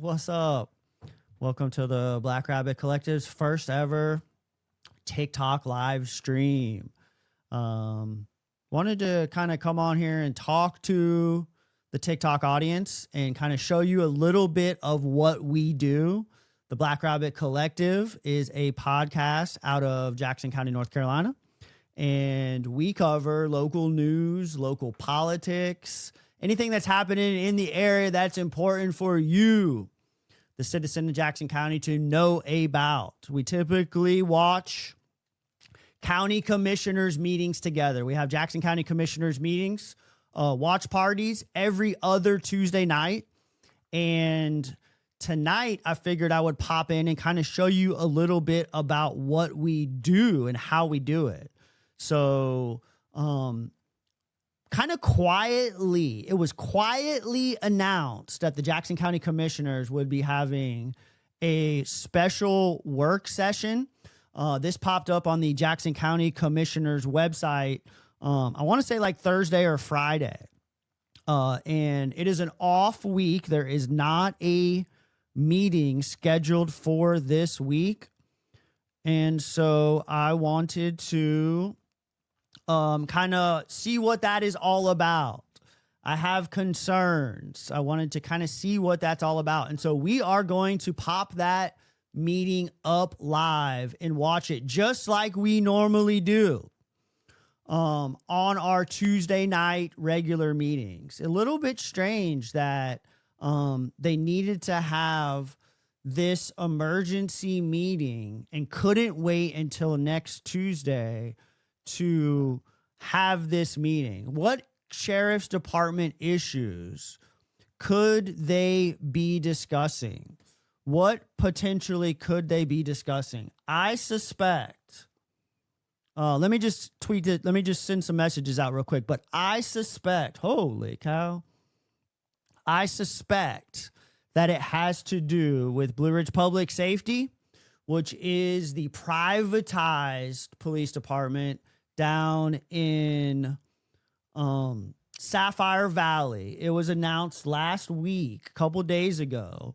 What's up? Welcome to the Black Rabbit Collective's first ever TikTok live stream. Wanted to kind of come on here and talk to the TikTok audience and kind of show you a little bit of what we do. The Black Rabbit Collective is a podcast out of Jackson County, North Carolina, and we cover local news, local politics, anything that's happening in the area that's important for you, the citizen of Jackson County, to know about. We typically watch county commissioners meetings together. We have Jackson County commissioners meetings, watch parties every other Tuesday night. And tonight I figured I would pop in and kind of show you a little bit about what we do and how we do it. So, kind of quietly, it was quietly announced that the Jackson County commissioners would be having a special work session. This popped up on the Jackson County commissioners website. I want to say like Thursday or Friday. And it is an off week. There is not a meeting scheduled for this week. And so I wanted to kind of see what that is all about. I have concerns. I wanted to kind of see what that's all about. And so we are going to pop that meeting up live and watch it just like we normally do on our Tuesday night regular meetings. A little bit strange that they needed to have this emergency meeting and couldn't wait until next Tuesday to have this meeting. What sheriff's department issues could they be discussing? What potentially could they be discussing? I suspect, let me just tweet it. Let me just send some messages out real quick. But I suspect, holy cow, I suspect that it has to do with Blue Ridge Public Safety, which is the privatized police department down in Sapphire Valley. It was announced last week, a couple days ago,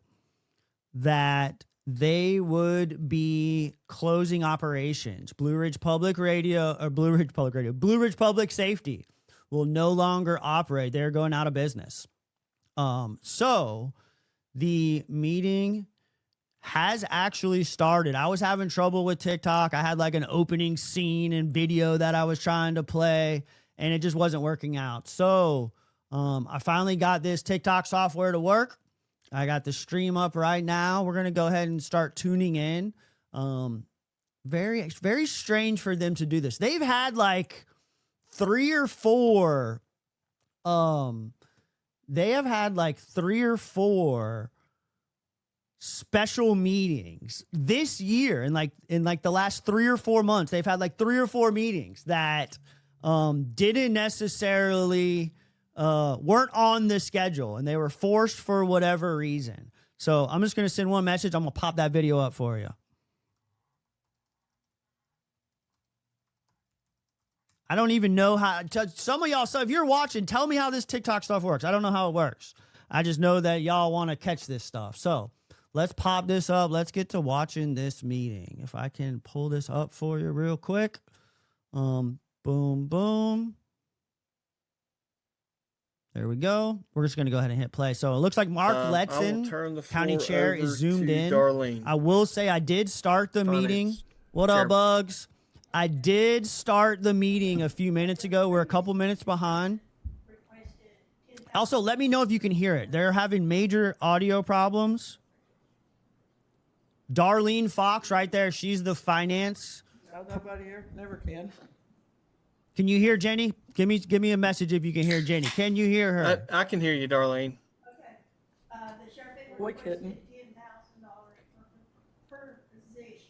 that they would be closing operations. Blue Ridge Public Safety will no longer operate. They're going out of business. So the meeting has actually started. I was having trouble with TikTok. I had like an opening scene and video that I was trying to play, and it just wasn't working out. So I finally got this TikTok software to work. I got the stream up right now. We're going to go ahead and start tuning in. Very, very strange for them to do this. They've had like three or four special meetings this year. In like the last 3 or 4 months, they've had like 3 or 4 meetings that didn't necessarily weren't on the schedule, and they were forced for whatever reason. So I'm just going to send one message. I'm going to pop that video up for you. I don't even know how. Some of y'all, so if you're watching, tell me how this TikTok stuff works. I don't know how it works. I just know that y'all want to catch this stuff. So let's pop this up. Let's get to watching this meeting. If I can pull this up for you real quick. Boom, boom. There we go. We're just going to go ahead and hit play. So it looks like Mark Letson, county chair, is zoomed in. Darlene. I will say I did start the meeting. What up, Bugs? I did start the meeting a few minutes ago. We're a couple minutes behind. Also, let me know if you can hear it. They're having major audio problems. Darlene Fox right there. She's the finance. How's nobody here? Never can. Can you hear Jenny? Give me a message if you can hear Jenny. Can you hear her? I can hear you, Darlene. Okay. The sheriff Boy, kitten. $10,000 per position.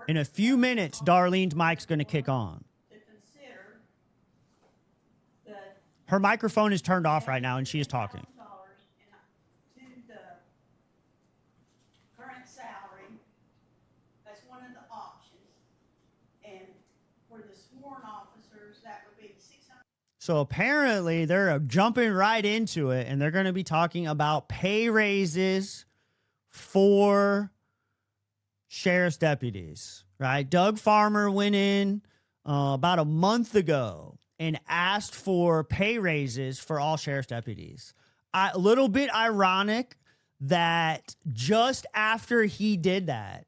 In a few minutes, Darlene's mic's going to kick on. To consider the Her microphone is turned off right now, and she is talking. $10,000 to the current salary. That's one of the options. And for the sworn officers, that would be So apparently they're jumping right into it, and they're going to be talking about pay raises for sheriff's deputies, right? Doug Farmer went in about a month ago and asked for pay raises for all sheriff's deputies. A little bit ironic that just after he did that,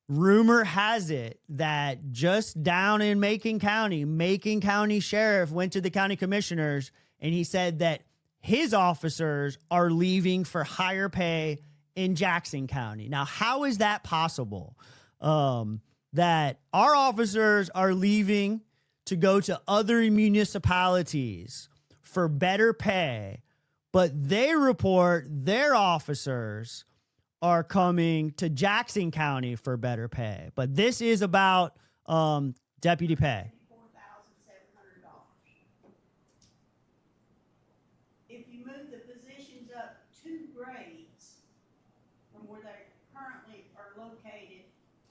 rumor has it that just down in Macon County Sheriff went to the county commissioners and he said that his officers are leaving for higher pay in Jackson County. Now, how is that possible? That our officers are leaving to go to other municipalities for better pay, but they report their officers are coming to Jackson County for better pay. But this is about deputy pay. $4,700. If you move the positions up 2 grades from where they currently are located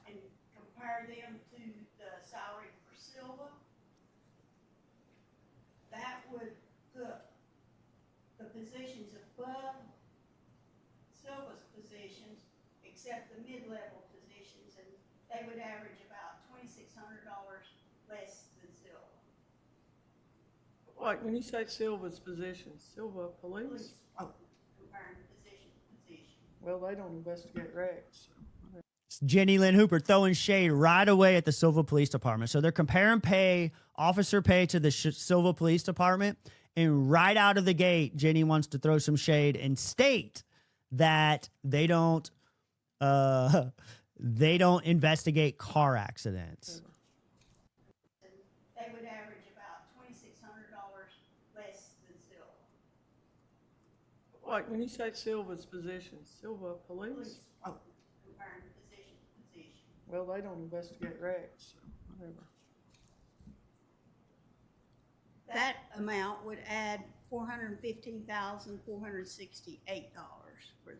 and compare them to the salary for Silva, that would put the positions above Silva's positions, except the mid-level positions, and they would average about $2,600 less than Silva. Like when you say Silva's position, Silva police? Oh, Comparing position to position. well, they don't investigate wrecks. It's Jenny Lynn Hooper throwing shade right away at the Silva Police Department. So they're comparing pay, officer pay to the Silva Police Department. And right out of the gate, Jenny wants to throw some shade and state that they don't investigate car accidents. They would average about $2,600 less than Silva. Like when you say Silva's position, Silva police? Oh, Comparing position to position. well, they don't investigate wrecks, so whatever. That amount would add $415,468 for the.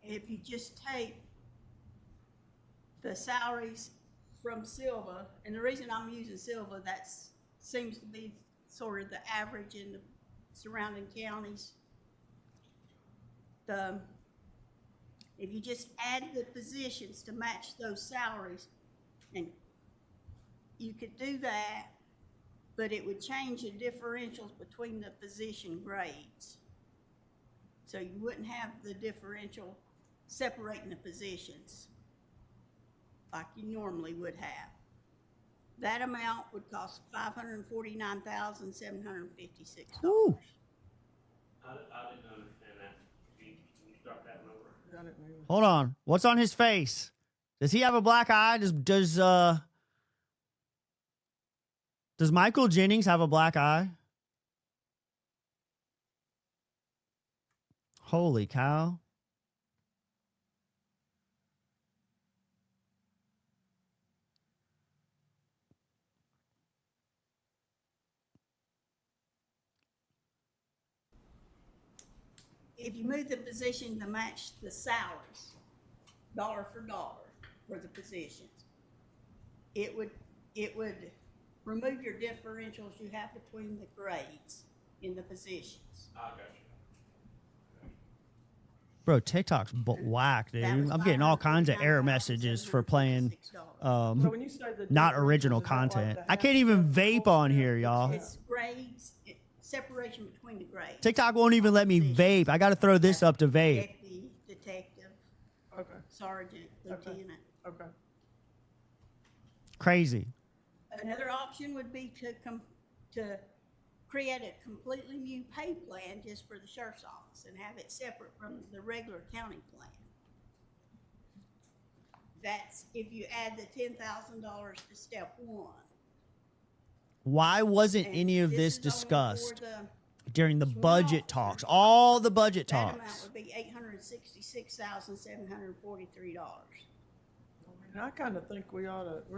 If you just take the salaries from Silva, and the reason I'm using Silva, that seems to be sort of the average in the surrounding counties. If you just add the positions to match those salaries, and you could do that, but it would change the differentials between the position grades. So you wouldn't have the differential separating the positions like you normally would have. That amount would cost $549,756. Ooh. I didn't understand that. Can you start that over? I didn't know. Hold on. What's on his face? Does he have a black eye? Does Michael Jennings have a black eye? Holy cow. If you move the position to match the salaries, dollar for dollar for the positions, it would remove your differentials you have between the grades in the positions. I got you. Bro, TikTok's whack, dude. That was I'm getting all kinds of error messages for playing So when you say the not differentials, original is that like content. the I can't half even step, vape full on step? here, y'all. It's grades, separation between the grades. TikTok won't even let me vape. I got to throw this up to vape. Deputy, detective, Okay, sergeant, lieutenant. okay. Crazy. Another option would be to create a completely new pay plan just for the sheriff's office and have it separate from the regular county plan. That's if you add the $10,000 to step 1. Why wasn't And any of this is only for discussed the- during the sworn budget officers. talks? All the budget That amount talks. would be $866,743. And I kind of think we're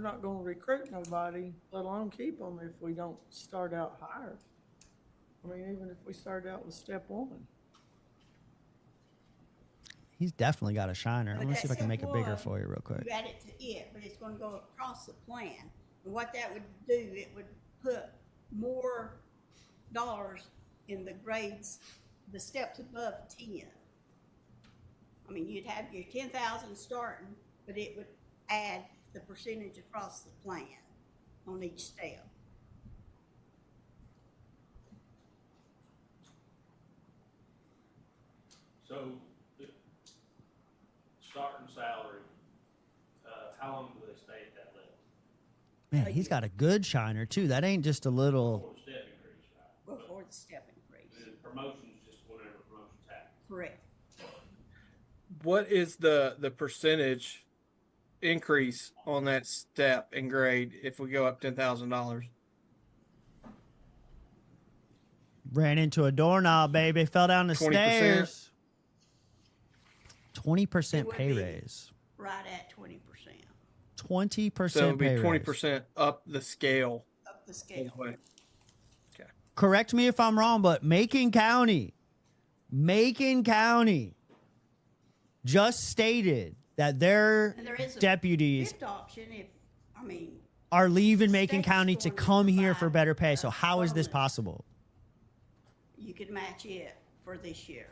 not going to recruit nobody, let alone keep them if we don't start out higher. I mean, even if we started out with step 1. He's definitely got a shiner. I'm But gonna see if I that's can make it bigger one. for you real quick. You add it to it, but it's gonna go across the plan. And what that would do, it would put more dollars in the grades, the steps above 10. I mean, you'd have your 10,000 starting, but it would add the percentage across the plan on each step. So, the starting salary, how long do they stay at that level? Man, he's got a good shiner too. That ain't just a little. Before the step increase, right? Before the step increase. And promotions just whenever promotions happen. Correct. What is the percentage increase on that step and grade if we go up $10,000? Ran into a doorknob, baby. Fell down the 20%? stairs. It 20% would pay be raise. Right at 20%. 20% So it would be pay raise. 20% up the scale. Up the scale. Okay. Correct me if I'm wrong, but Macon County just stated that their And there is a deputies fifth option if, I mean, are leaving Macon state's County to going to come here for provide better pay. So a how is this bonus. possible? you could match it for this year.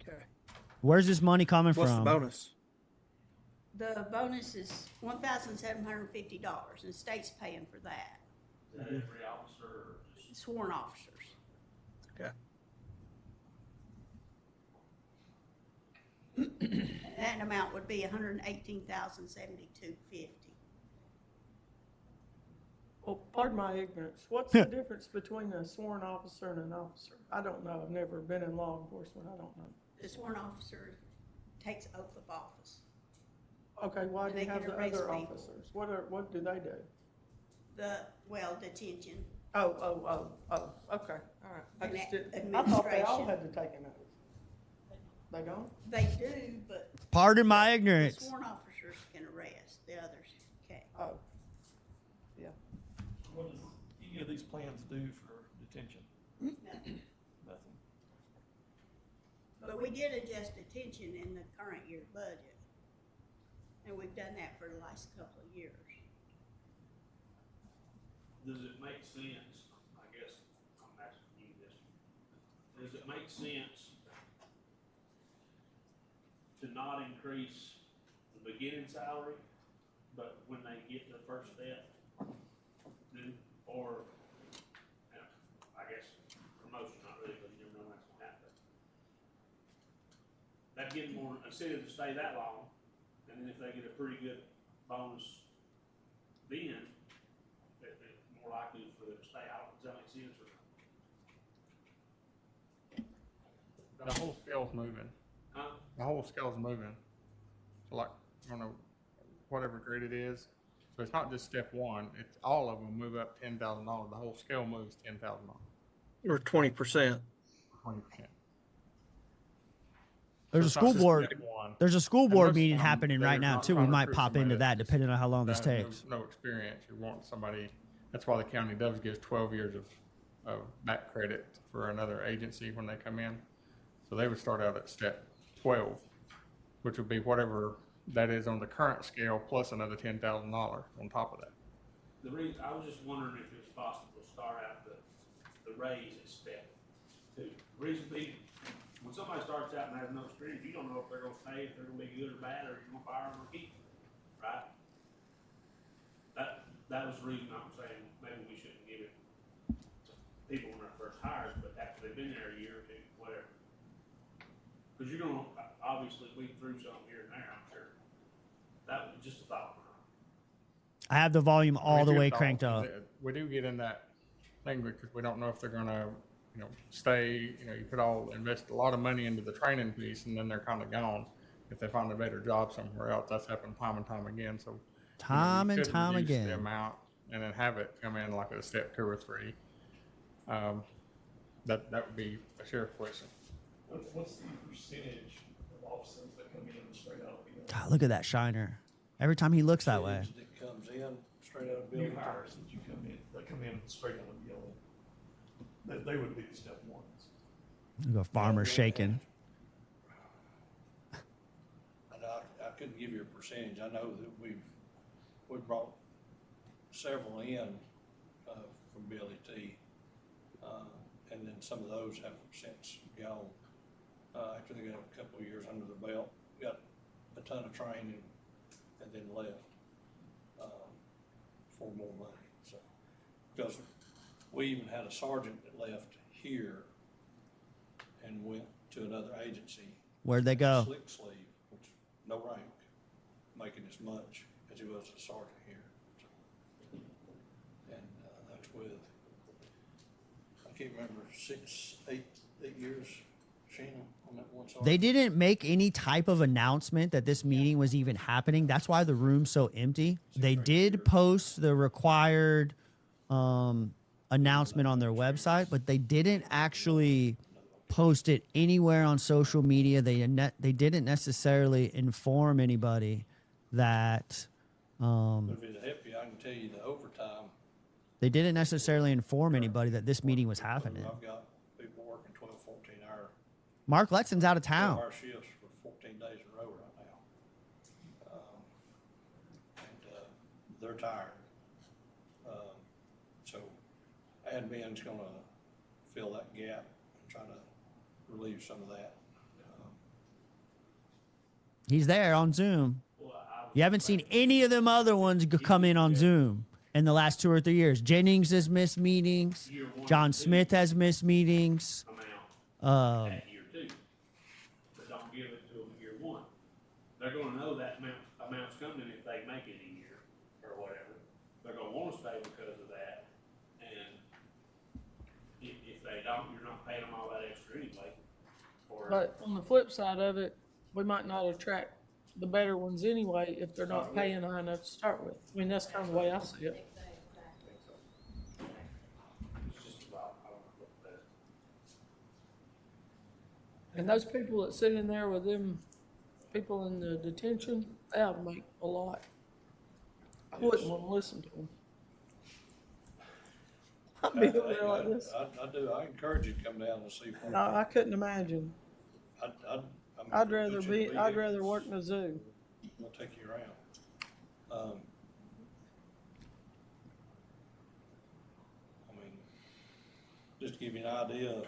Okay. Where's this money coming What's from? the bonus? The bonus is $1,750, and the state's paying for that, Is that every officer or just? sworn officers. Okay. That amount would be $118,072.50. Well, pardon my ignorance. What's the difference between a sworn officer and an officer? I don't know. I've never been in law enforcement. I don't know. The sworn officer takes oath of office. Okay, why do They you have can the arrest other people. officers? What do they do? Detention. Oh, okay, all right. I And just that didn't, I thought they all administration. had to take an oath. They don't? They do, but Pardon my the ignorance. sworn officers can arrest, the others can't. Oh, yeah. What does any of these plans do for detention? Nothing. But we did adjust detention in the current year budget. And we've done that for the last couple of years. Does it make sense, I guess, I'm asking you this, does it make sense to not increase the beginning salary, but when they get their first step, do, or, I guess, promotion, not really, but you never know what's gonna happen. That gives more incentive to stay that long, and then if they get a pretty good bonus then, it's more likely for them to stay out. Does that make sense? Or, The whole scale's moving. huh? The whole scale's moving. So like, I don't know, whatever grade it is. So it's not just step one, it's all of them move up $10,000. The whole scale moves $10,000, Or 20%. 20%. There's a school board. There's a school And board most meeting of them, happening they're right now not too. We trying to might recruit pop into somebody that that's depending on how long this that takes. No experience. You want somebody, that's why the county does give 12 years of back credit for another agency when they come in. So they would start out at step 12, which would be whatever that is on the current scale plus another $10,000 on top of that. The reason, I was just wondering if it's possible to start out the raise at step two. The reason being, when somebody starts out and has no experience, you don't know if they're gonna stay, if they're gonna be good or bad, or if you're gonna fire them or keep them, right? That was the reason I'm saying maybe we shouldn't give it to people when they're first hires, but after they've been there a year or two, whatever. Cause you're gonna obviously weed through something here and there, I'm sure. That was just a thought. I have the volume all the We do way thought- cranked up. We do get in that thing because we don't know if they're gonna, stay, you invest a lot of money into the training piece and then they're kind of gone. If they find a better job somewhere else, that's happened time and time again, so. Time we and could time reduce again. The amount and then have it come in like a step 2 or 3. That would be a sheriff question. What's the percentage of officers that come in straight out of the building? God, look at that shiner. Every time he looks that way. That comes in straight out of New building. hires that you come in, that come in straight out of the building. They would be the step ones. Look at farmer shaking. couldn't give you a percentage. I know that we've brought several in, from BLET. And then some of those have since gone, after they got a couple of years under their belt, got a ton of training and then left, for more money, so. Because we even had a sergeant that left here and went to another agency. Where'd they go? Slick sleeve, which, no rank, making as much as he was a sergeant here. So, and that's with, I can't remember, 8 years, Sheena, on that one sergeant. They didn't make any type of announcement that this meeting was even happening. That's why the room's so empty. They did post the required announcement on their website, but they didn't actually post it anywhere on social media. They didn't necessarily inform anybody that. But if it'll help you, I can tell you the overtime. They didn't necessarily inform anybody that this meeting was happening. I've got people working 12, 14 hour, Mark Letson's out of 12 town. hour shifts for 14 days in a row right now. They're tired. So admin's gonna fill that gap and try to relieve some of that. He's there on Zoom. Well, I was You haven't seen any of them other ones come in on Zoom in the last 2 or 3 years. Jennings has missed meetings. year one, John two Smith has missed meetings. amount at year two, but don't give it to them year one. They're gonna know that amount's coming if they make it a year or whatever. They're gonna wanna stay because of that, and if they don't, you're not paying them all that extra anyway. Or But on the flip side of it, we might not attract the better ones anyway if they're not paying high enough to start with. I mean, that's kind of the way I see it. it's just about, I don't know what that. And those people that sit in there with them people in the detention, they ought to make a lot. I wouldn't want to listen to them. I'd be over there like this. I do, I encourage you to come down and see. I couldn't imagine. I'd rather work in a zoo. We'll take you around. I mean, just to give you an idea,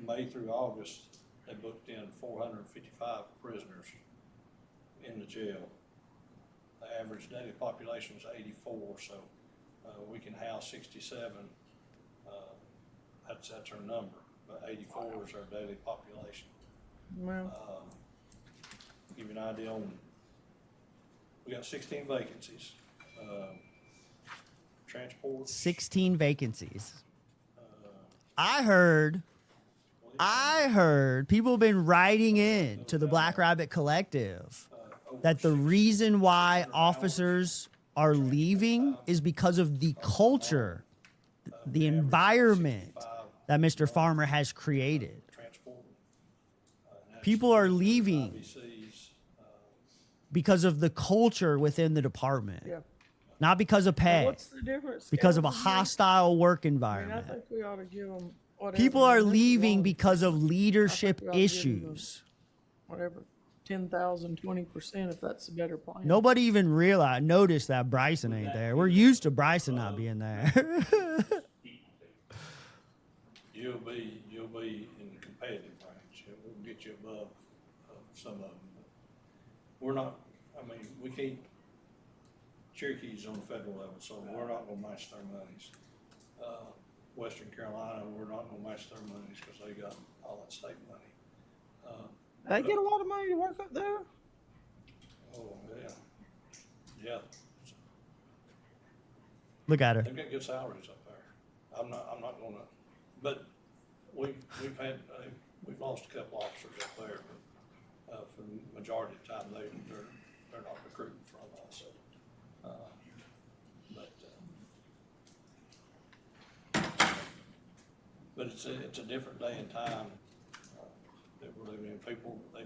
May through August, they booked in 455 prisoners in the jail. The average daily population is 84, so we can house 67. That's our number, but 84 is our daily population. Well, Give you an idea on, we got 16 vacancies. Transport, 16 vacancies. I heard people have been writing in to the Black Rabbit Collective that the reason why officers are leaving is because of the culture, the environment that Mr. Farmer has created. transport. People are leaving IBCs, because of the culture within the department, yeah. not because of pay, What's the difference? because of a Scales and hostile work I mean, I environment. think we ought to give them whatever. People are This is leaving wrong. because of leadership I think we ought to give them issues. Whatever, 10,000, 20%, if that's a better plan. Nobody even noticed that Bryson ain't there. We're used to Bryson not being there. You'll be in the competitive range. We'll get you above some of them. But we're not, I mean, we can't, Cherokee's on the federal level, so we're not gonna match their monies. Western Carolina, we're not gonna match their monies because they got all that state money. They get a lot of money to work up there. Oh, yeah. Yeah, Look at her. they've got good salaries up there. I'm not gonna, but we've lost a couple officers up there, but, for the majority of the time, they're not recruiting from us, so. But it's a different day and time, that we're living in. People, they're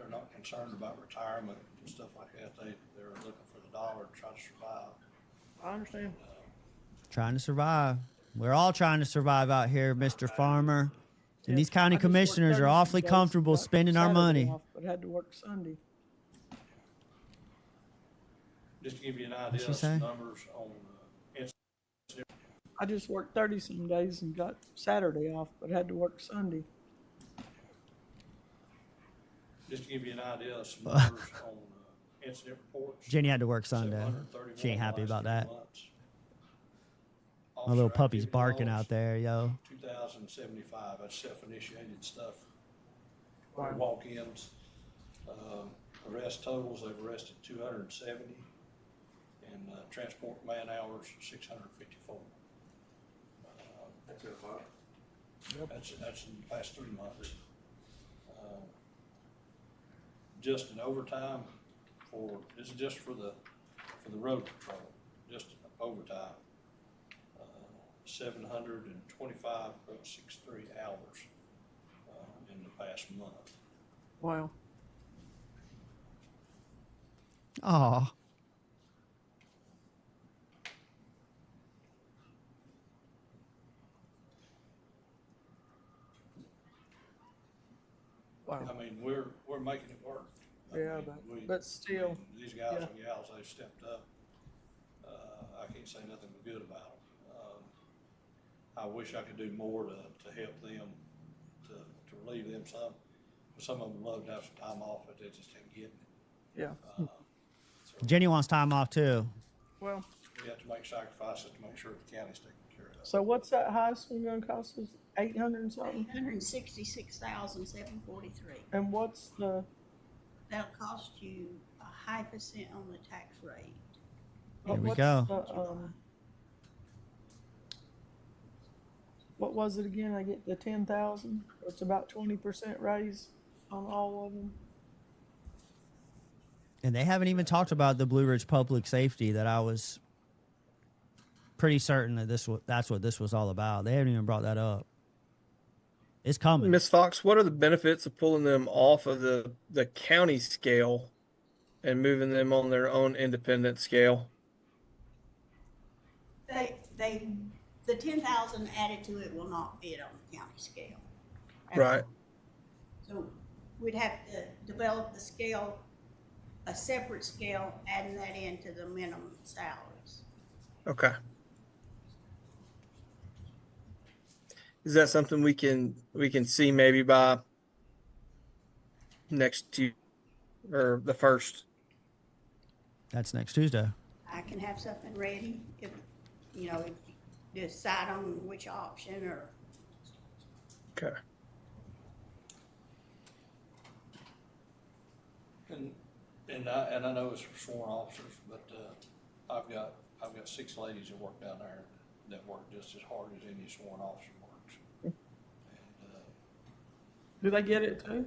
not concerned about retirement and stuff like that. They're looking for the dollar to try to survive. I understand. Trying to survive. We're all trying to survive out here, Mr. Farmer. And these county I just worked commissioners are 36 awfully days, comfortable got spending our Saturday money. off, but had to work Sunday. Just to give you an What'd idea she of some say? numbers on, I just worked 30 some days and got Saturday off, but had to work Sunday. just to give you an idea of some numbers on incident reports. Jenny had to work Sunday. 731 She ain't happy in the last about 3 that. months. My little Officer puppy's activity barking logs, out there, yo. 2,075, that's self-initiated stuff. Wow. Walk-ins, arrest totals, they've arrested 270, and transport man hours, 654. That's a lot. That's in the past 3 months. Just in overtime this is just for the road patrol, just overtime. 725.63 hours in the past month. Wow. Aw. Wow. I mean, we're making it work. I Yeah, mean, but still, these guys yeah. and gals, they've stepped up. I can't say nothing but good about them. I wish I could do more to help them, to relieve them some. Some of them love to have some time off, but they just ain't getting it. Yeah. So Jenny wants time off too. Well, we have to make sacrifices to make sure the county's taken care of. so what's that highest one gonna cost us? 800 and something? 166,743. And what's the, That'll cost you 0.5% on the tax rate. Here we what's go. the, what was it again? I get the 10,000. It's about 20% raise on all of them. And they haven't even talked about the Blue Ridge Public Safety that I was pretty certain that that's what this was all about. They haven't even brought that up. It's coming. Miss Fox, what are the benefits of pulling them off of the county scale and moving them on their own independent scale? The 10,000 added to it will not fit on the county scale. Right. So we'd have to develop the scale, a separate scale, adding that into the minimum salaries. Okay. Is that something we can see maybe by next year or the first? That's next Tuesday. I can have something ready if you decide on which option or. Okay. And I know it's for sworn officers, but I've got 6 ladies that work down there that work just as hard as any sworn officer works. And, Do they get it too?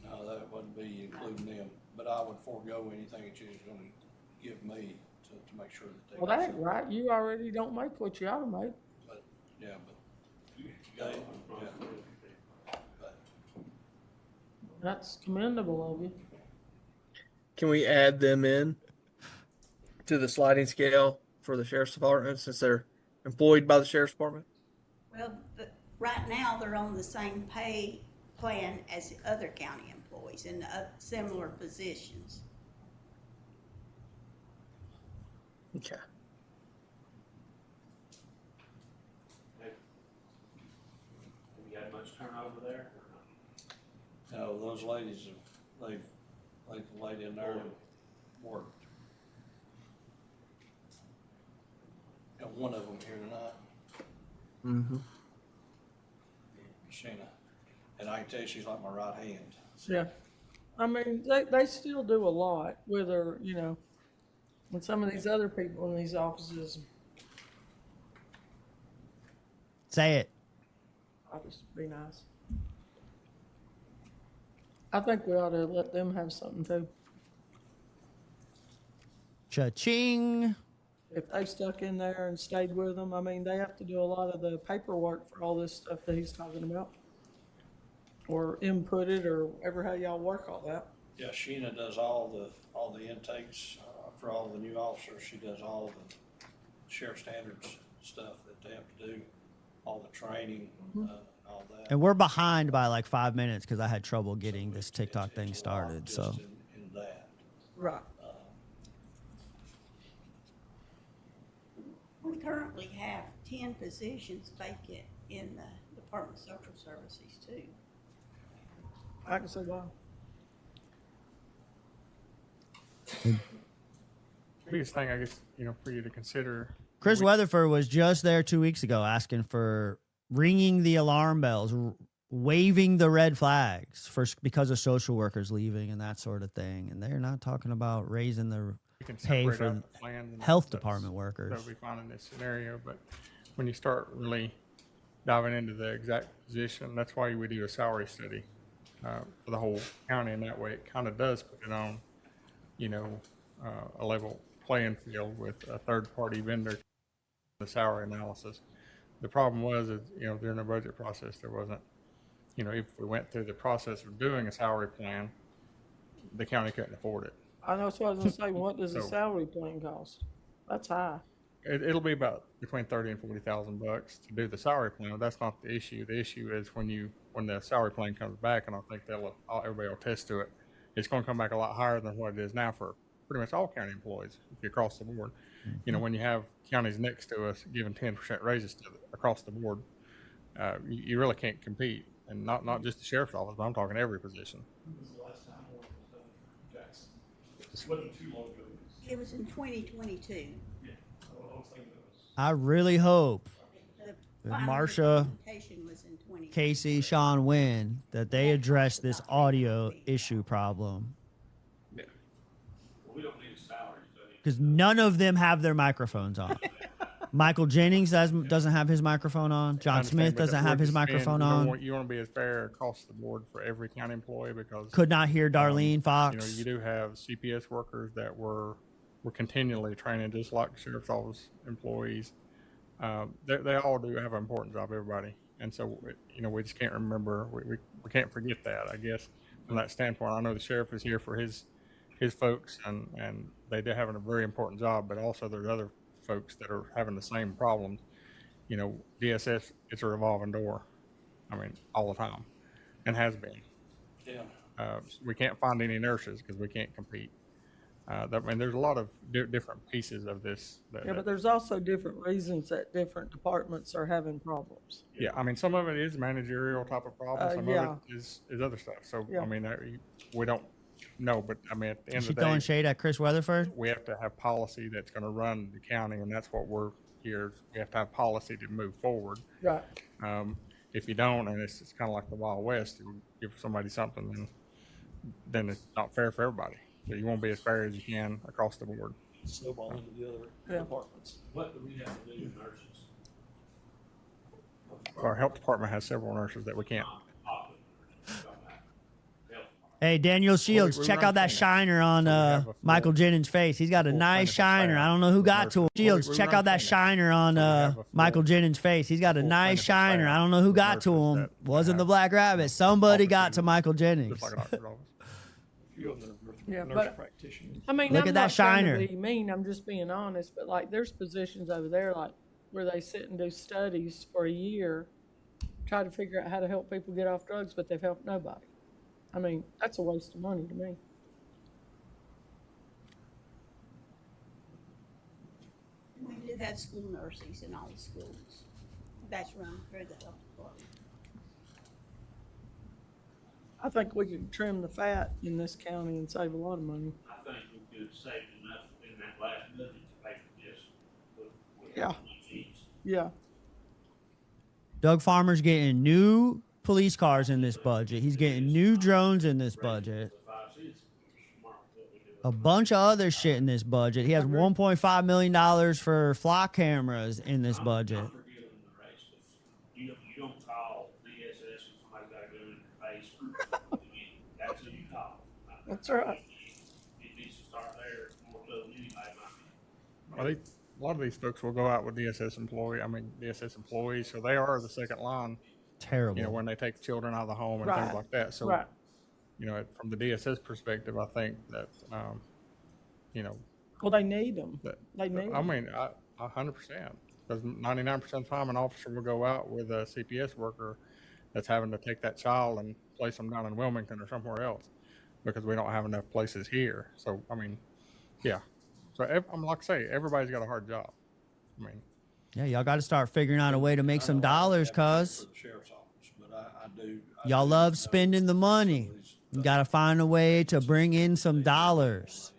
no, that wouldn't be including them, but I would forego anything that you was gonna give me to make sure that they. Well, that ain't right. You already don't make what you ought to make. But, yeah, but but That's commendable of you. Can we add them in to the sliding scale for the sheriff's department since they're employed by the sheriff's department? Well, right now they're on the same pay plan as the other county employees in similar positions. Okay. Have you had much turnover there or not? no, those ladies they've laid in there and worked. Got one of them here tonight, Mm-hmm. Sheena, and I can tell you she's like my right hand. Yeah. I mean, they still do a lot, whether, with some of these other people in these offices, Say it. I'll just be nice. I think we ought to let them have something too. Cha-ching. If they stuck in there and stayed with them, I mean, they have to do a lot of the paperwork for all this stuff that he's talking about. Or input it, or ever how y'all work all that. Yeah, Sheena does all the intakes for all the new officers. She does all the sheriff standards stuff that they have to do, all the training, all that. And we're behind by like 5 minutes because I had trouble getting this TikTok thing started. Just So in that. Right. currently have 10 positions vacant in the Department of Social Services too. I can see why. Biggest thing, I guess, for you to consider. Chris Weatherford was just there 2 weeks ago asking for ringing the alarm bells, waving the red flags because of social workers leaving and that sort of thing. And they're not talking about raising the You can pay separate for out the plans and health that's- department workers. That would be fine in this scenario, but when you start really diving into the exact position, that's why we do a salary study for the whole county, and that way it kind of does put it on, a level playing field with a third-party vendor, the salary analysis. The problem was, during the budget process, there wasn't, if we went through the process of doing a salary plan, the county couldn't afford it. I know, so I was gonna say, what does a So- salary plan cost? That's high. It'll be about between $30,000 and $40,000 to do the salary plan. But that's not the issue. The issue is when the salary plan comes back, and I think everybody will attest to it. It's going to come back a lot higher than what it is now for pretty much all county employees, if you across the board. When you have counties next to us giving 10% raises across the board, you really can't compete. And not just the sheriff's office, but I'm talking every position. When was the last time one was done in Jackson? It wasn't too long ago. It was in 2022. Yeah, I was thinking it was. I really hope The With final Marcia, implementation was in 2022. Casey, Sean Wynn, that they address this audio issue problem. Well, we don't need a salary study. Because none of them have their microphones on. Michael Jennings doesn't have his microphone on. I John understand, Smith but doesn't we're have his just saying microphone you don't on. want- You want to be as fair across the board for every county employee because Could not hear Darlene Fox. you do have CPS workers that were continually training, just like sheriff's office employees. They all do have an important job, everybody, and so we just can't remember. We can't forget that. I guess from that standpoint, I know the sheriff is here for his folks, and they do have a very important job, but also there's other folks that are having the same problems. DSS, it's a revolving door. I mean, all the time, and has been. Yeah. We can't find any nurses because we can't compete. There's a lot of different pieces of this. Yeah, but there's also different reasons that different departments are having problems. Yeah, I mean, some of it is managerial type of problem. Some yeah. of it is other stuff. So, Yeah. I mean, we don't know, but I mean, at the end Is she of the throwing day, shade at Chris Weatherford? we have to have policy that's going to run the county, and that's what we're here. We have to have policy to move forward. Right. If you don't, and it's kind of like the Wild West, you give somebody something, then it's not fair for everybody. So you want to be as fair as you can across the board. Snowball into the other Yeah. departments. What do we have to do with nurses? Our health department has several nurses that we can't. Office nurses, talking about health. Hey, Daniel Shields, we check run out that clinics. shiner on So we have a Michael full- Jennings' face. He's got a full nice clinical shiner. staff I don't know who with got to him. nurses. Shields, We check run out that clinics. shiner on So we have a full- Michael Jennings' face. He's got a full nice clinical shiner. staff I don't know who with got to nurses him. that Wasn't the have Black Rabbit. Somebody got to offices, Michael Jennings. Just like a doctor's office. Few of them are Yeah, nurse but- practitioners. I mean, Look I'm at that not trying shiner. to be mean, I'm just being honest, but like, there's positions over there, like, where they sit and do studies for a year, try to figure out how to help people get off drugs, but they've helped nobody. I mean, that's a waste of money to me. We do have school nurses in all the schools. That's run through the health department. I think we could trim the fat in this county and save a lot of money. I think we could save enough in that last budget to pay for this. with Yeah. needs. Yeah, Doug Farmer's getting new police cars in this budget. He's getting new drones in this budget. The 5 cents, smart, what we do. A bunch of other shit in this budget. He has $1.5 million for flock cameras in this budget. I'm forgiving the race, 'cause you don't call DSS when somebody's got a gun in their face. That's who you call. That's right. It needs to start there more so than anybody might be. Well, a lot of these folks will go out with DSS employees, so they are the second line, Terrible. when they take children out of the home and Right. things like that. So, right. From the DSS perspective, I think that, Well, they need them. that, They need I 'em. mean, 100%, because 99% of the time, an officer will go out with a CPS worker that's having to take that child and place them down in Wilmington or somewhere else because we don't have enough places here. So, I mean, yeah. So, I'm like I say, everybody's got a hard job. I mean, Yeah, y'all got to start figuring out a way to make I some know I don't dollars, advocate cuz for the sheriff's office, but I do. y'all love spending the money. You got to find a way to bring in some dollars.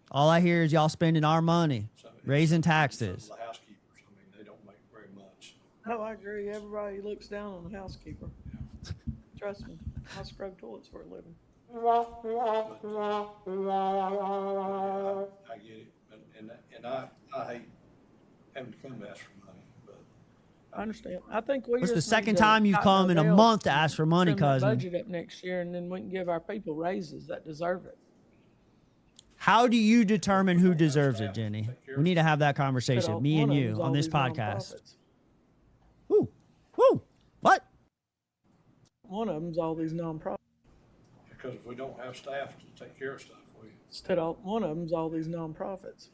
All I hear is y'all spending our money, raising taxes. The housekeepers, I mean, they don't make very much. Oh, I agree. Everybody looks down on the housekeeper. Trust me, I scrub toilets for a living. I get it, and I hate having to come ask for money, but I understand. I think we What's the just need second to time you've tighten our come in a belt month to ask for money, trim that cousin? budget up next year, and then we can give our people raises that deserve it. How do you determine who deserves it, Jenny? We need to have that But conversation, me one and of you, them's on all this these podcast. nonprofits. Woo, woo, what? One of them's all these nonprofits. because if we don't have staff to take care of stuff, One of them's all these nonprofits.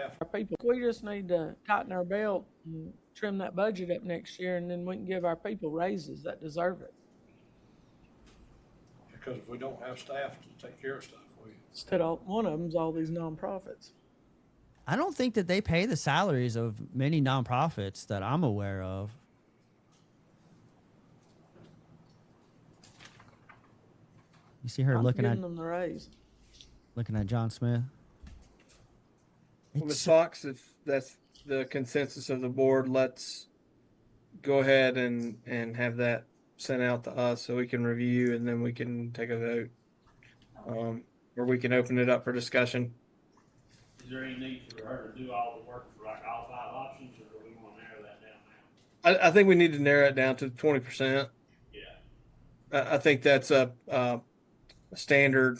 Our people, we just need to tighten our belt and trim that budget up next year, and then we can give our people raises that deserve it. because if we don't have staff to take care of stuff, One of them's all these nonprofits. I don't think that they pay the salaries of many nonprofits that I'm aware of. You see her I'm looking giving at them the raise. John Smith. Well, Ms. It's, Fox, if that's the consensus of the board, let's go ahead and have that sent out to us so we can review and then we can take a vote. Or we can open it up for discussion. Is there any need for her to do all the work for like all 5 options, or do we want to narrow that down now? I think we need to narrow it down to 20%. Yeah. I think that's a standard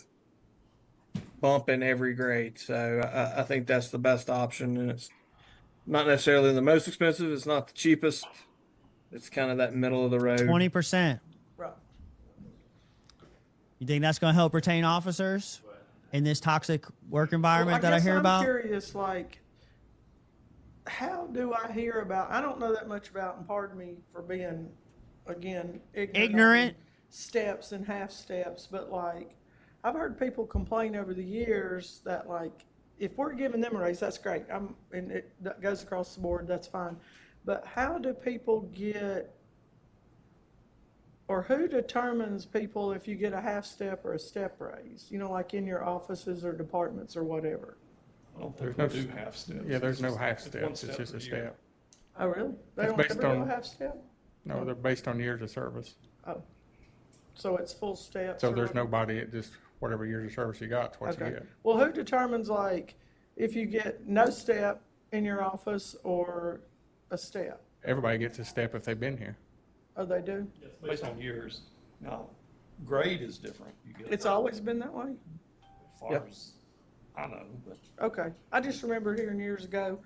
bump in every grade. So I think that's the best option, and it's not necessarily the most expensive. It's not the cheapest. It's kind of that middle of the road. 20%. Right. You think that's going to help retain officers in this toxic work environment that I hear about? I'm curious, like, how do I hear about? I don't know that much about, and pardon me for being, again, Ignorant. on steps and half steps, but like, I've heard people complain over the years that like, if we're giving them a raise, that's great. And that goes across the board, that's fine. But how do people get, or who determines people if you get a half step or a step raise? You know, like in your offices or departments or whatever. I don't think There's we no do half steps. Yeah, there's no half one steps. It's just per a year. step. Oh, really? They It's don't based ever do a on- half step? No, they're based on years of service. Oh, so it's full steps? So or there's whatever? nobody, it just whatever years of service you got, it's what you Okay. get. Well, who determines like if you get no step in your office or a step? Everybody gets a step if they've been here. Oh, they do? It's based on years. Now, grade is different. You get It's always been that way? as far Yep. as I know, but Okay. I just remember hearing years ago,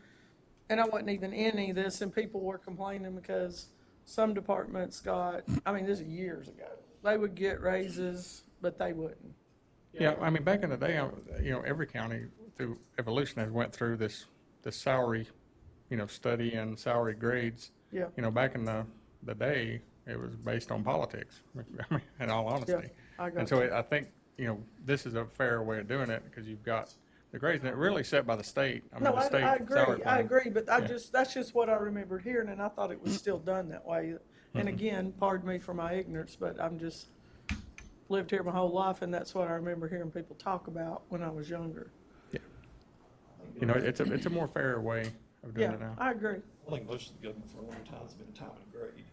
and I wasn't even in any of this, and people were complaining because some departments got, I mean, this is years ago. They would get raises, but they wouldn't. Yeah, I mean, back in the day, every county through evolution has went through this salary, study and salary grades. Yeah. Back in the day, it was based on politics, I mean, in all honesty. I got And so you. I think, this is a fair way of doing it because you've got the grades and it really set by the state. I mean, No, the state I salary agree, I plan. agree, but Yeah. that's just what I remembered hearing, and I thought it was still done that way. And again, pardon me for my ignorance, but I'm just, lived here my whole life, and that's what I remember hearing people talk about when I was younger. It's a more fair way of doing Yeah, it now. I agree. I think most of the government for a long time has been time and grade.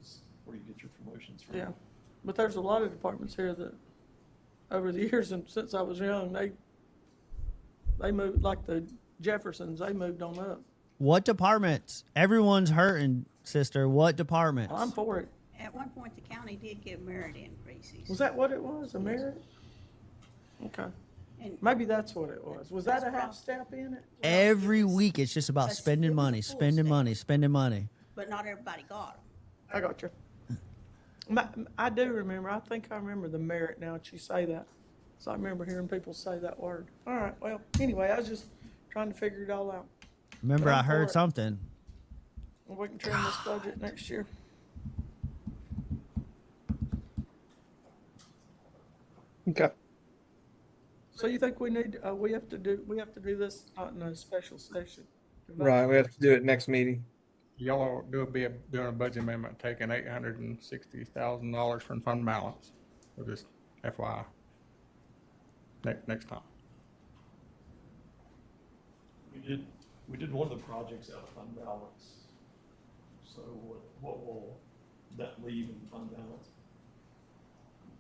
Is where you get your promotions from. Yeah, but there's a lot of departments here that, over the years and since I was young, they moved, like the Jeffersons, they moved on up. What departments? Everyone's hurting, sister. What departments? I'm for it. At one point, the county did give merit increases. Was that what it was, a merit? Okay, And maybe that's what it was. Was that a half step in it? Every week, it's just about That's- spending it was money, a full spending step. money, spending money. But not everybody got them. I got you. I do remember, I think I remember the merit now that you say that. So I remember hearing people say that word. All right, well, anyway, I was just trying to figure it all out. Remember, I I'm for heard it. something. We can trim this budget next year. Okay. So you think we need, we have to do this not in a special session? to vote? Right, we have to do it next meeting. Y'all doing a budget amendment, taking $860,000 from fund balance, or just FYI. Next time. We did one of the projects out of fund balance. So what will that leave in fund balance?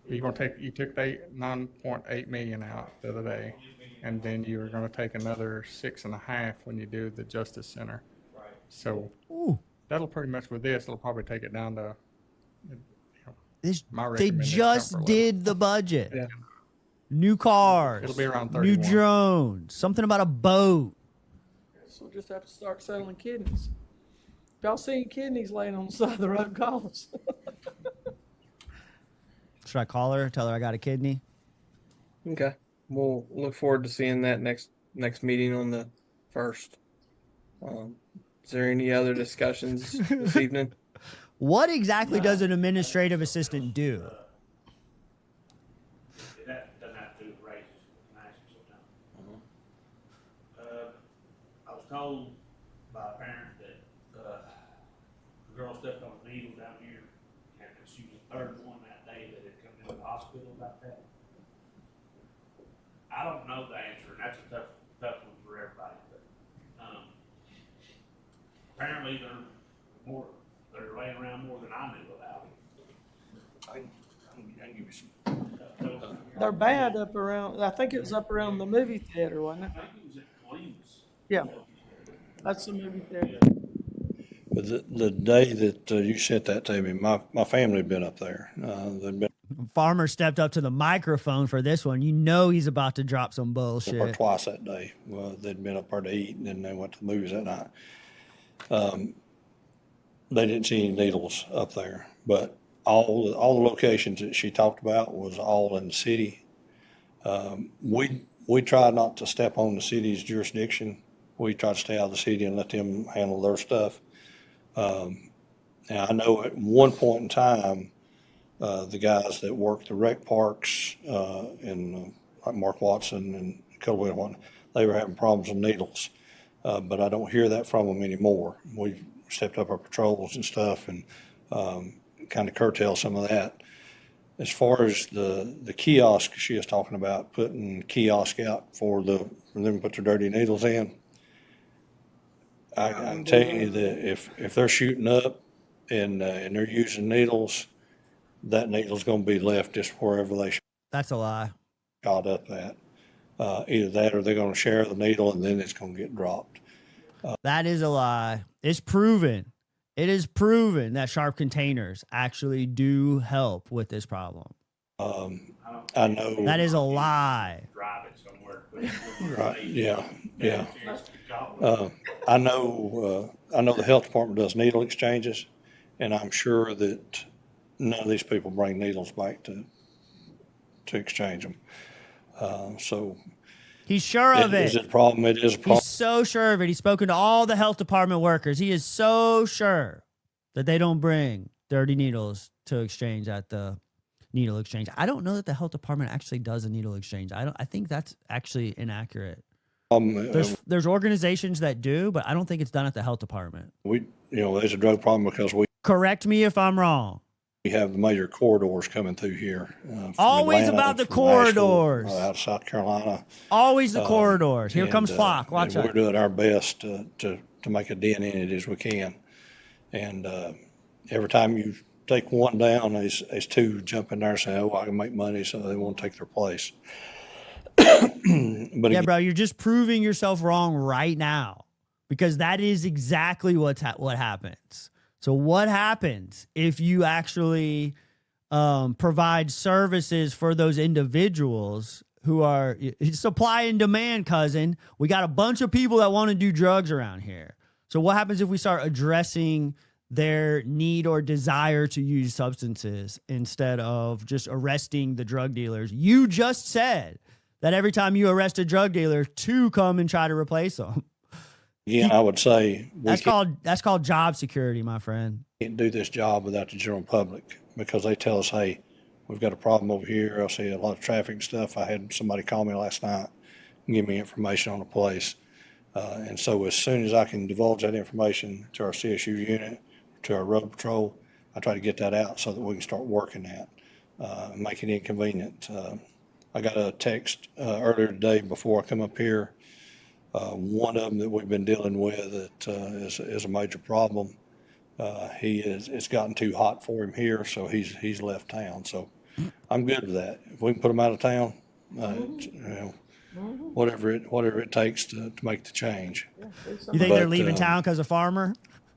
You took the 9.8 million out the other day, and then you were gonna take another 6.5 when you do the Justice Center. Right. So Ooh, that'll pretty much, with this, it'll probably take it down to, this, my they recommended just comfort level. did the budget. Yeah. New cars. It'll be around New 31. drones. Something about a boat. So we'll just have to start selling kidneys. If y'all seen kidneys laying on the side of the road, call us. Should I call her? Tell her I got a kidney? Okay. We'll look forward to seeing that next meeting on the 1st. Is there any other discussions this evening? What exactly does an administrative assistant do? That doesn't have to do with raises, can I ask you something? I was told by a parent that, the girl stepped on a needle down here, and she was the third one that day that had come into the hospital about that. I don't know the answer, and that's a tough one for everybody, but, apparently they're laying around more than I knew about. I can give you some. They're bad up around, I think it was up around the movie theater, wasn't it? I think it was at Cleve's. Yeah, that's the movie theater. But the day that you sent that to me, my family had been up there. They'd been Farmer stepped up to the microphone for this one. You know he's about to drop some up there bullshit. twice that day. Well, they'd been up there to eat, and then they went to the movies that night. They didn't see any needles up there, but all the locations that she talked about was all in the city. We try not to step on the city's jurisdiction. We try to stay out of the city and let them handle their stuff. Now, I know at one point in time, the guys that worked the rec parks, and like Mark Watson and Colwell, one, they were having problems with needles. But I don't hear that from them anymore. We've stepped up our patrols and stuff and kind of curtail some of that. As far as the kiosk she is talking about, putting kiosk out for them to put their dirty needles in, I can tell you that if they're shooting up and they're using needles, that needle's going to be left just wherever they That's a lie. shot up at. Either that or they're going to share the needle and then it's going to get dropped. That is a lie. It's proven. It is proven that sharp containers actually do help with this problem. I know. That is a lie. Drive it somewhere. Put it somewhere Right, safe. yeah, yeah. Chance to call it. I know the health department does needle exchanges, and I'm sure that none of these people bring needles back to exchange them. So He's sure of is it. it a problem? It is a problem. He's so sure of it. He's spoken to all the health department workers. He is so sure that they don't bring dirty needles to exchange at the needle exchange. I don't know that the health department actually does a needle exchange. I think that's actually inaccurate. There's organizations that do, but I don't think it's done at the health department. There's a drug problem because we Correct me if I'm wrong. have the major corridors coming through here. From Always Atlanta, about the from Nashville, corridors. out of South Carolina. Always the corridors. Here And, comes Flock. Watch and out. we're doing our best to make a dent in it as we can. And every time you take one down, there's two jump in there and say, "Oh, I can make money," so they won't take their place. But Yeah, again, bro, you're just proving yourself wrong right now because that is exactly what happens. So what happens if you actually provide services for those individuals who are supply and demand, cousin? We got a bunch of people that want to do drugs around here. So what happens if we start addressing their need or desire to use substances instead of just arresting the drug dealers? You just said that every time you arrest a drug dealer, two come and try to replace them. again, I would say we That's called job security, my friend. can't do this job without the general public because they tell us, "Hey, we've got a problem over here. I see a lot of traffic and stuff. I had somebody call me last night and give me information on the place. And so as soon as I can divulge that information to our CSU unit, to our road patrol, I try to get that out so that we can start working that, make it inconvenient. I got a text earlier today before I come up here. One of them that we've been dealing with that is a major problem. It's gotten too hot for him here, so he's left town. So I'm good with that. If we can put him out of town, whatever it takes to make the change. You think they're But, leaving town because of Farmer?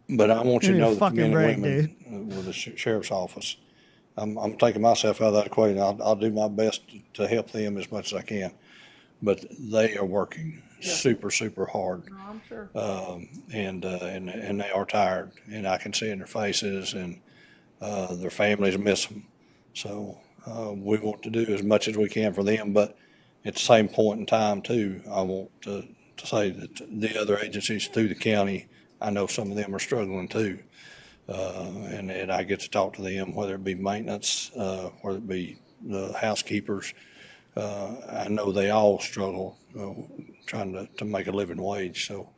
But I want you Give to me a know that the fucking men and break, women with the sheriff's office, I'm taking myself out of that equation. I'll do my best to help them as much as I can, but they are working super, super hard. No, I'm sure. And they are tired, and I can see in their faces, and their families miss them. So we want to do as much as we can for them, but at the same point in time too, I want to say that the other agencies through the county, I know some of them are struggling too. And I get to talk to them, whether it be maintenance, whether it be the housekeepers. I know they all struggle trying to make a living wage. So,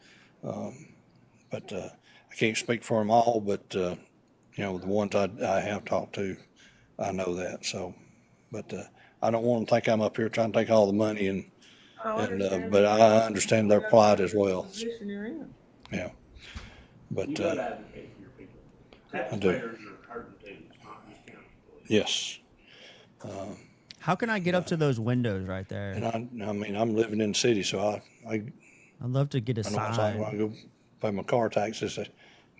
but I can't speak for them all, but the ones I have talked to, I know that. So, but I don't want them to think I'm up here trying to take all the money but I understand their plight as well. Position you're in. Yeah. But You gotta advocate for your people. Taxpayers are hurting too, it's not just county employees. yes. How can I get up to those windows right there? And I mean, I'm living in the city, so I'd love to get a I know what it's like sign. when I go pay my car taxes, I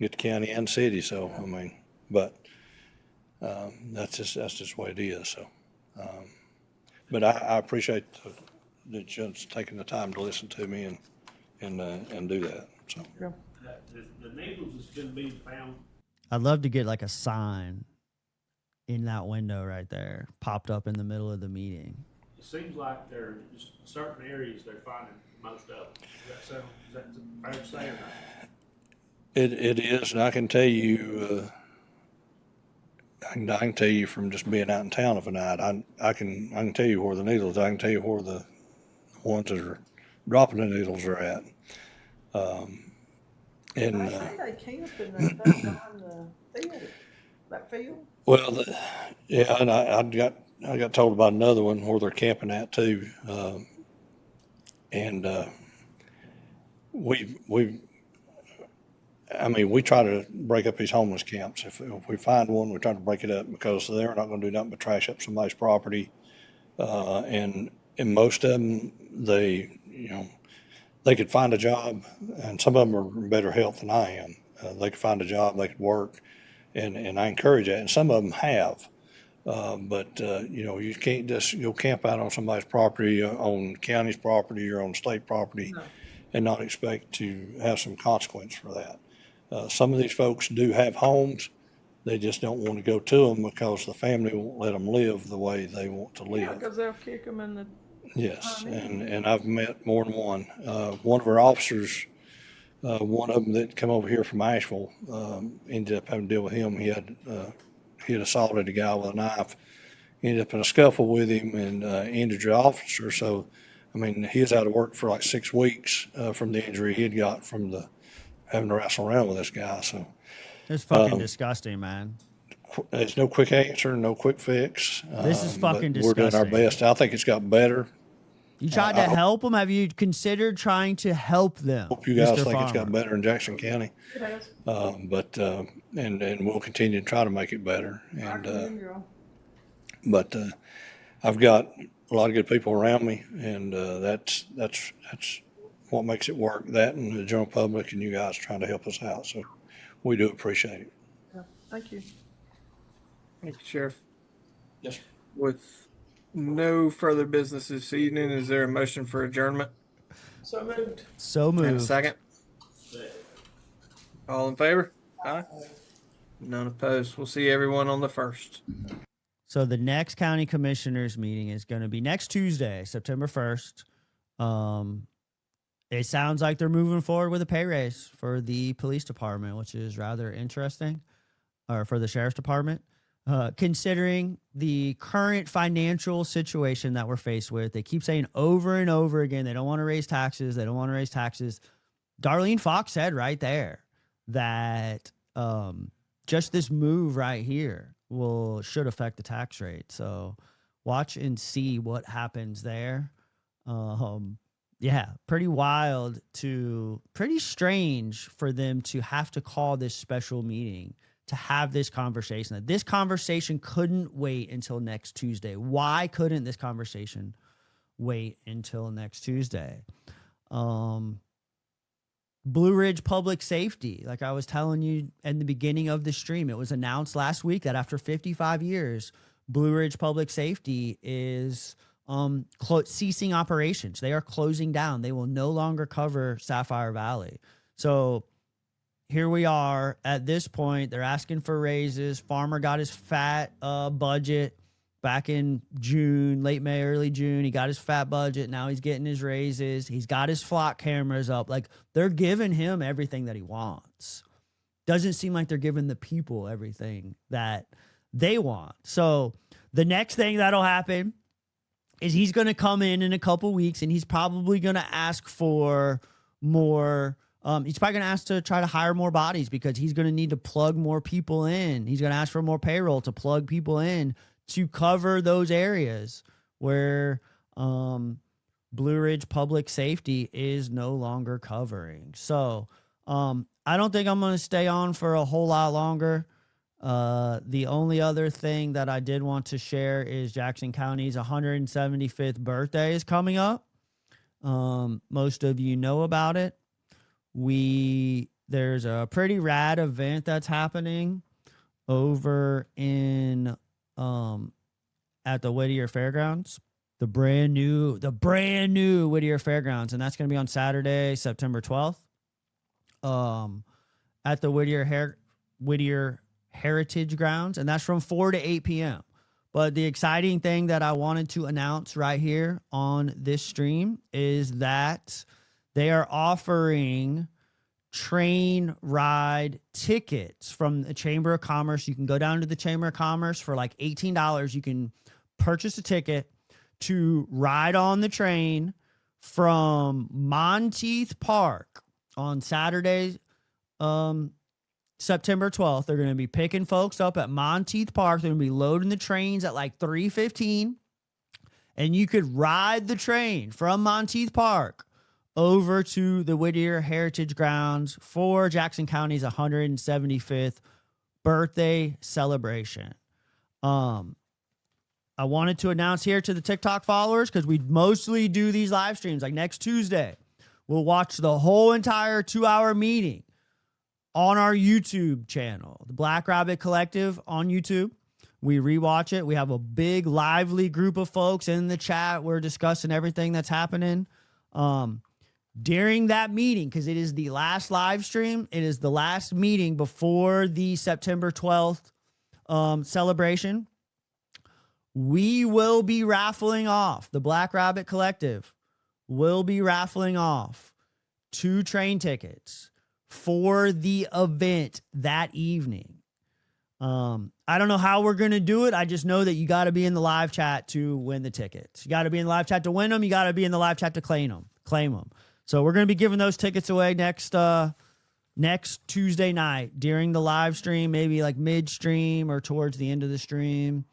get the county and city. So I mean, but that's just the way it is. So, but I appreciate the judge taking the time to listen to me and do that. So The needles is gonna be found. I'd love to get like a sign in that window right there, popped up in the middle of the meeting. It seems like there are just certain areas they're finding most of them. Is that fair to say or not? it is, and I can tell you. I can tell you from just being out in town of a night. I can tell you where the needles. I can tell you where the ones that are dropping the needles are at. And I think they camp in that behind the field, that field. well, yeah, and I got told about another one where they're camping at too. And we try to break up these homeless camps. If we find one, we try to break it up because they're not going to do nothing but trash up somebody's property. And in most of them, they could find a job, and some of them are in better health than I am. They could find a job, they could work, and I encourage that. And some of them have. But you can't just go camp out on somebody's property, on county's property or on state property, and not expect to have some consequence for that. Some of these folks do have homes. They just don't want to go to them because the family won't let them live the way they want to live. Yeah, because they'll kick them in the. Yes, and I've met more than one. One of our officers, one of them that come over here from Asheville, ended up having to deal with him. He had assaulted a guy with a knife, ended up in a scuffle with him and injured the officer. So, I mean, he was out of work for like 6 weeks from the injury he had got from having to wrestle around with this guy. So It's fucking disgusting, man. there's no quick answer, no quick fix. This is fucking but we're doing our disgusting. best. I think it's got better. You tried to help them? Have you considered trying to help them? Hope you guys Mr. think it's got Farmer? better in Jackson County. It has. And we'll continue to try to make it better. I commend y'all. But I've got a lot of good people around me, and that's what makes it work. That and the general public and you guys trying to help us out. So we do appreciate it. Yeah, thank you. Thank you, Sheriff. Yes, sir. With no further business this evening, is there a motion for adjournment? So moved. So And a moved. second? All in favor? Aye. None opposed. We'll see everyone on the 1st. So the next county commissioners meeting is going to be next Tuesday, September 1st. It sounds like they're moving forward with a pay raise for the police department, which is rather interesting, or for the sheriff's department. considering the current financial situation that we're faced with. They keep saying over and over again, they don't want to raise taxes. They don't want to raise taxes. Darlene Fox said right there that just this move right here should affect the tax rate. So watch and see what happens there. Yeah, pretty wild pretty strange for them to have to call this special meeting to have this conversation. This conversation couldn't wait until next Tuesday. Why couldn't this conversation wait until next Tuesday? Blue Ridge Public Safety, like I was telling you in the beginning of the stream, it was announced last week that after 55 years, Blue Ridge Public Safety is ceasing operations. They are closing down. They will no longer cover Sapphire Valley. So here we are at this point. They're asking for raises. Farmer got his fat budget back in June, late May, early June. He got his fat budget. Now he's getting his raises. He's got his flock cameras up. Like, they're giving him everything that he wants. Doesn't seem like they're giving the people everything that they want. So the next thing that'll happen is he's going to come in a couple weeks, and he's probably going to ask for more. He's probably going to ask to try to hire more bodies because he's going to need to plug more people in. He's going to ask for more payroll to plug people in to cover those areas where Blue Ridge Public Safety is no longer covering. So I don't think I'm going to stay on for a whole lot longer. The only other thing that I did want to share is Jackson County's 175th birthday is coming up. Most of you know about it. There's a pretty rad event that's happening over in at the Whittier Fairgrounds, the brand new Whittier Fairgrounds, and that's going to be on Saturday, September 12th. At the Whittier Heritage Grounds, and that's from 4 to 8 p.m. But the exciting thing that I wanted to announce right here on this stream is that they are offering train ride tickets from the Chamber of Commerce. You can go down to the Chamber of Commerce for like $18. You can purchase a ticket to ride on the train from Monteith Park on Saturday, September 12th. They're going to be picking folks up at Monteith Park. They're going to be loading the trains at like 3:15, and you could ride the train from Monteith Park over to the Whittier Heritage Grounds for Jackson County's 175th birthday celebration. I wanted to announce here to the TikTok followers, because we mostly do these live streams like next Tuesday. We'll watch the whole entire 2-hour meeting on our YouTube channel, the Black Rabbit Collective on YouTube. We rewatch it. We have a big, lively group of folks in the chat. We're discussing everything that's happening during that meeting, because it is the last live stream. It is the last meeting before the September 12th celebration. We will be raffling off, the Black Rabbit Collective will be raffling off 2 train tickets for the event that evening. I don't know how we're going to do it. I just know that you got to be in the live chat to win the tickets. You got to be in the live chat to win them. You got to be in the live chat to claim them. So we're going to be giving those tickets away next Tuesday night during the live stream, maybe like midstream or towards the end of the stream.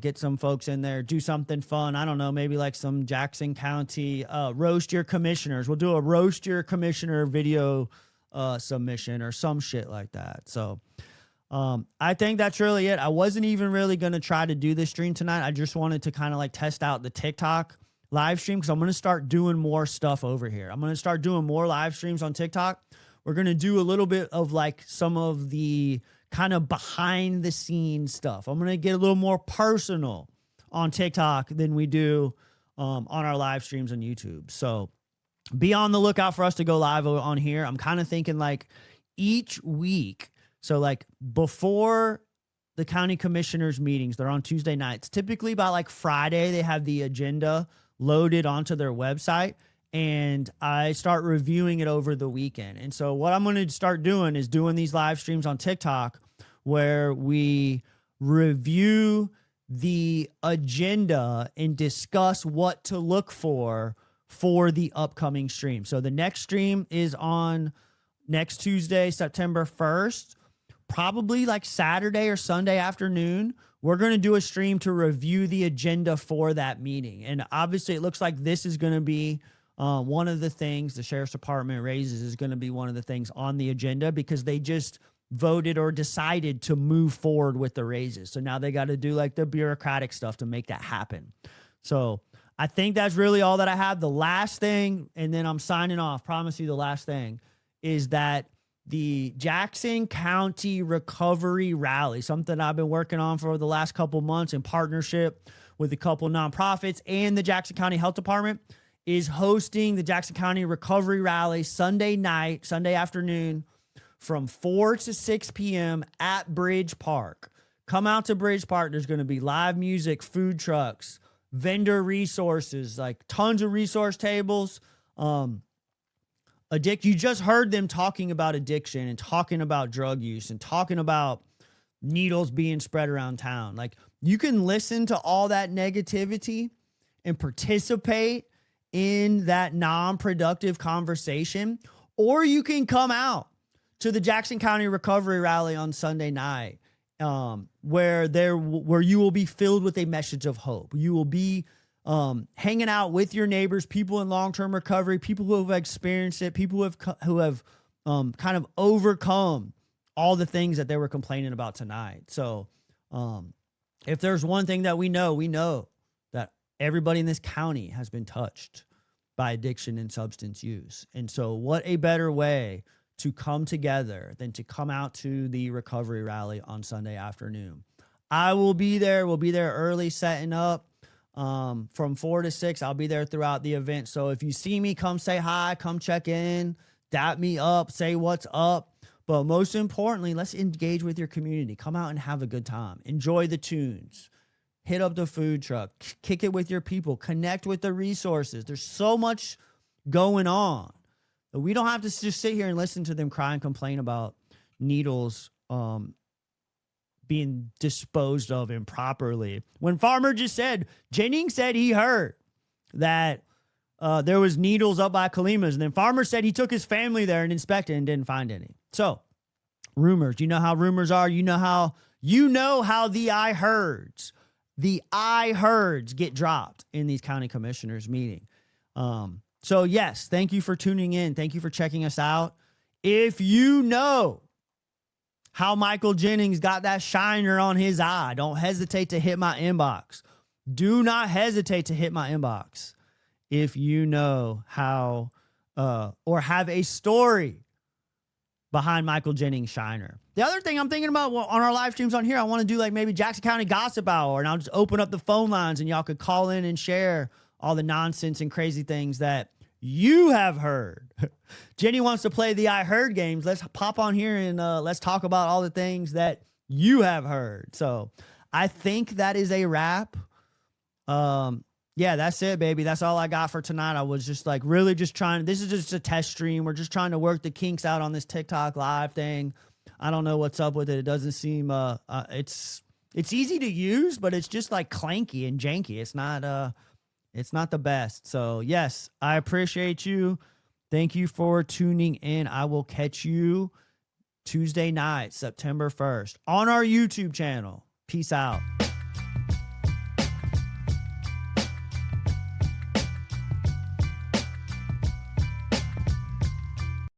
Get some folks in there, do something fun. I don't know, maybe like some Jackson County roast your commissioners. We'll do a roast your commissioner video submission or some shit like that. So I think that's really it. I wasn't even really going to try to do this stream tonight. I just wanted to kind of like test out the TikTok live stream, because I'm going to start doing more stuff over here. I'm going to start doing more live streams on TikTok. We're going to do a little bit of like some of the kind of behind the scenes stuff. I'm going to get a little more personal on TikTok than we do on our live streams on YouTube. So be on the lookout for us to go live on here. I'm kind of thinking like each week. So like before the county commissioners meetings, they're on Tuesday nights. Typically by like Friday, they have the agenda loaded onto their website, and I start reviewing it over the weekend. And so what I'm going to start doing is doing these live streams on TikTok where we review the agenda and discuss what to look for the upcoming stream. So the next stream is on next Tuesday, September 1st, probably like Saturday or Sunday afternoon. We're going to do a stream to review the agenda for that meeting. And obviously it looks like this is going to be one of the things the Sheriff's Department raises is going to be one of the things on the agenda, because they just voted or decided to move forward with the raises. So now they got to do like the bureaucratic stuff to make that happen. So I think that's really all that I have. The last thing, and then I'm signing off, promise you the last thing, is that the Jackson County Recovery Rally, something I've been working on for the last couple months in partnership with a couple nonprofits and the Jackson County Health Department, is hosting the Jackson County Recovery Rally Sunday night, Sunday afternoon from 4 to 6 p.m. at Bridge Park. Come out to Bridge Park. There's going to be live music, food trucks, vendor resources, like tons of resource tables. You just heard them talking about addiction and talking about drug use and talking about needles being spread around town. Like, you can listen to all that negativity and participate in that non-productive conversation, or you can come out to the Jackson County Recovery Rally on Sunday night, where you will be filled with a message of hope. You will be hanging out with your neighbors, people in long-term recovery, people who have experienced it, people who have kind of overcome all the things that they were complaining about tonight. So if there's one thing that we know that everybody in this county has been touched by addiction and substance use. And so what a better way to come together than to come out to the recovery rally on Sunday afternoon. I will be there. We'll be there early, setting up from 4 to 6. I'll be there throughout the event. So if you see me, come say hi, come check in, dap me up, say what's up. But most importantly, let's engage with your community. Come out and have a good time. Enjoy the tunes. Hit up the food truck. Kick it with your people. Connect with the resources. There's so much going on. We don't have to just sit here and listen to them cry and complain about needles being disposed of improperly. When Farmer just said, Jennings said he heard that there was needles up by Kalima's, and then Farmer said he took his family there and inspected and didn't find any. So, rumors. You know how rumors are. You know how the I heards get dropped in these county commissioners meeting. So yes, thank you for tuning in. Thank you for checking us out. If you know how Michael Jennings got that shiner on his eye, don't hesitate to hit my inbox. Do not hesitate to hit my inbox if you know how or have a story behind Michael Jennings' shiner. The other thing I'm thinking about on our live streams on here, I want to do like maybe Jackson County Gossip Hour, and I'll just open up the phone lines and y'all could call in and share all the nonsense and crazy things that you have heard. Jenny wants to play the I heard games. Let's pop on here and let's talk about all the things that you have heard. So I think that is a wrap. Yeah, that's it, baby. That's all I got for tonight. I was just like really just trying. This is just a test stream. We're just trying to work the kinks out on this TikTok live thing. I don't know what's up with it. It doesn't seem it's easy to use, but it's just like clanky and janky. It's not the best. So yes, I appreciate you. Thank you for tuning in. I will catch you Tuesday night, September 1st on our YouTube channel. Peace out.